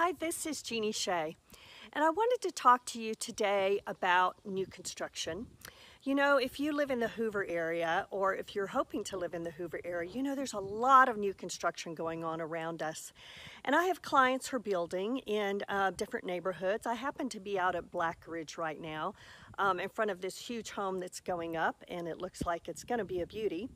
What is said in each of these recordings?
Hi, this is Jeanie Shea, and I wanted to talk to you today about new construction. You know, if you live in the Hoover area, or if you're hoping to live in the Hoover area, you know there's a lot of new construction going on around us. And I have clients who are building in different neighborhoods. I happen to be out at Black Ridge right now in front of this huge home that's going up, and it looks like it's going to be a beauty.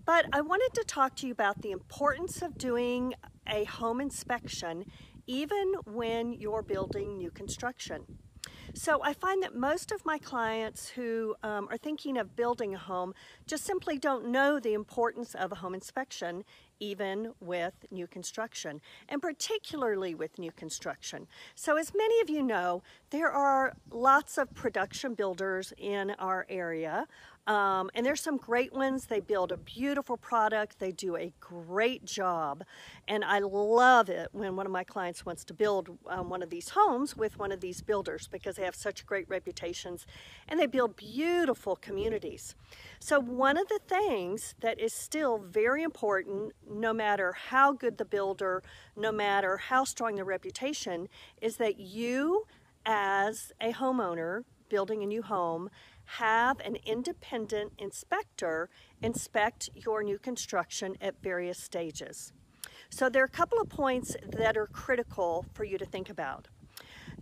But I wanted to talk to you about the importance of doing a home inspection even when you're building new construction. So I find that most of my clients who are thinking of building a home just simply don't know the importance of a home inspection, even with new construction, and particularly with new construction. So as many of you know, there are lots of production builders in our area, and there's some great ones. They build a beautiful product. They do a great job, and I love it when one of my clients wants to build one of these homes with one of these builders because they have such great reputations, and they build beautiful communities. So one of the things that is still very important, no matter how good the builder, no matter how strong the reputation, is that you as a homeowner building a new home have an independent inspector inspect your new construction at various stages. So there are a couple of points that are critical for you to think about.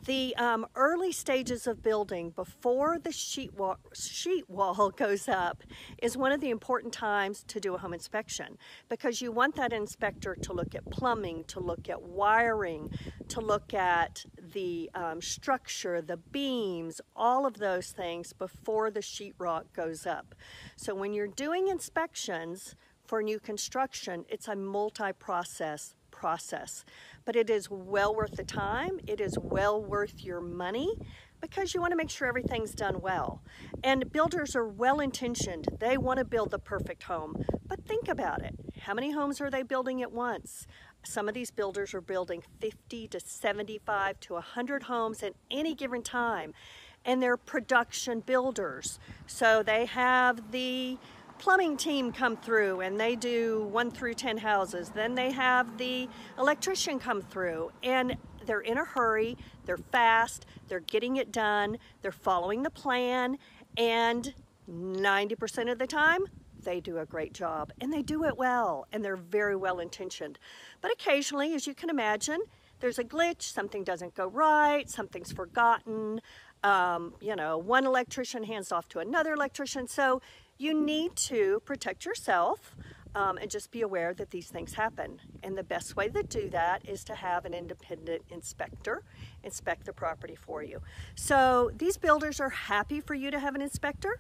The early stages of building, before the sheet wall goes up, is one of the important times to do a home inspection, because you want that inspector to look at plumbing, to look at wiring, to look at the structure, the beams, all of those things before the sheetrock goes up. So when you're doing inspections for new construction, it's a multi-process process, but it is well worth the time. It is well worth your money because you want to make sure everything's done well. And builders are well-intentioned. They want to build the perfect home, but think about it. How many homes are they building at once? Some of these builders are building 50 to 75 to 100 homes at any given time, and they're production builders. So they have the plumbing team come through and they do 1 through 10 houses. Then they have the electrician come through, and they're in a hurry, they're fast, they're getting it done, they're following the plan, and 90% of the time they do a great job, and they do it well, and they're very well intentioned. But occasionally, as you can imagine, there's a glitch, something doesn't go right, something's forgotten, you know, one electrician hands off to another electrician. So you need to protect yourself and just be aware that these things happen. And the best way to do that is to have an independent inspector inspect the property for you. So these builders are happy for you to have an inspector.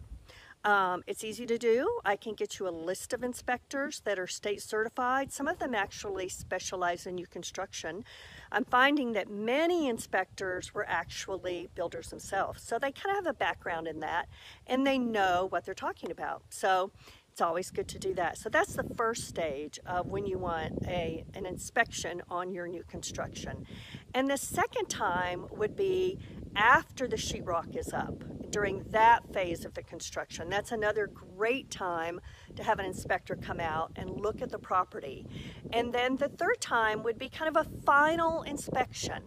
It's easy to do. I can get you a list of inspectors that are state certified. Some of them actually specialize in new construction. I'm finding that many inspectors were actually builders themselves. So they kind of have a background in that, and they know what they're talking about. So it's always good to do that. So that's the first stage of when you want an inspection on your new construction. And the second time would be after the sheetrock is up, during that phase of the construction. That's another great time to have an inspector come out and look at the property. And then the third time would be kind of a final inspection.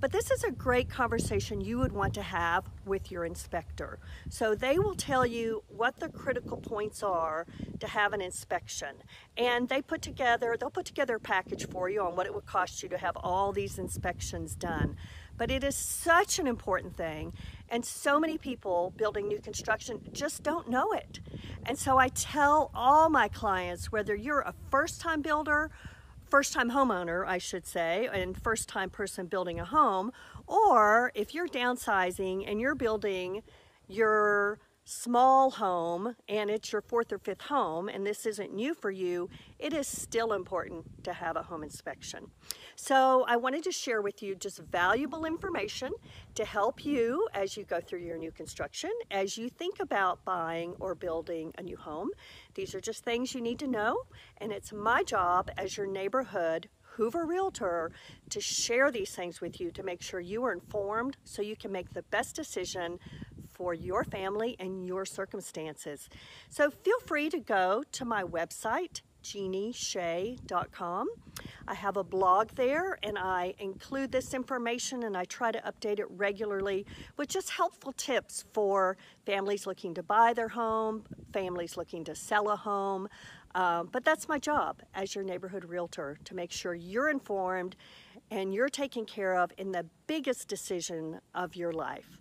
But this is a great conversation you would want to have with your inspector. So they will tell you what the critical points are to have an inspection. And they'll put together a package for you on what it would cost you to have all these inspections done. But it is such an important thing, and so many people building new construction just don't know it. And so I tell all my clients, whether you're a first-time builder, first-time homeowner, I should say, and first-time person building a home, or if you're downsizing and you're building your small home and it's your 4th or 5th home and this isn't new for you, it is still important to have a home inspection. So I wanted to share with you just valuable information to help you as you go through your new construction, as you think about buying or building a new home. These are just things you need to know, and it's my job as your neighborhood Hoover Realtor to share these things with you to make sure you are informed so you can make the best decision for your family and your circumstances. So feel free to go to my website, JeanieShea.com. I have a blog there, and I include this information, and I try to update it regularly with just helpful tips for families looking to buy their home, families looking to sell a home. But that's my job as your neighborhood realtor, to make sure you're informed and you're taken care of in the biggest decision of your life.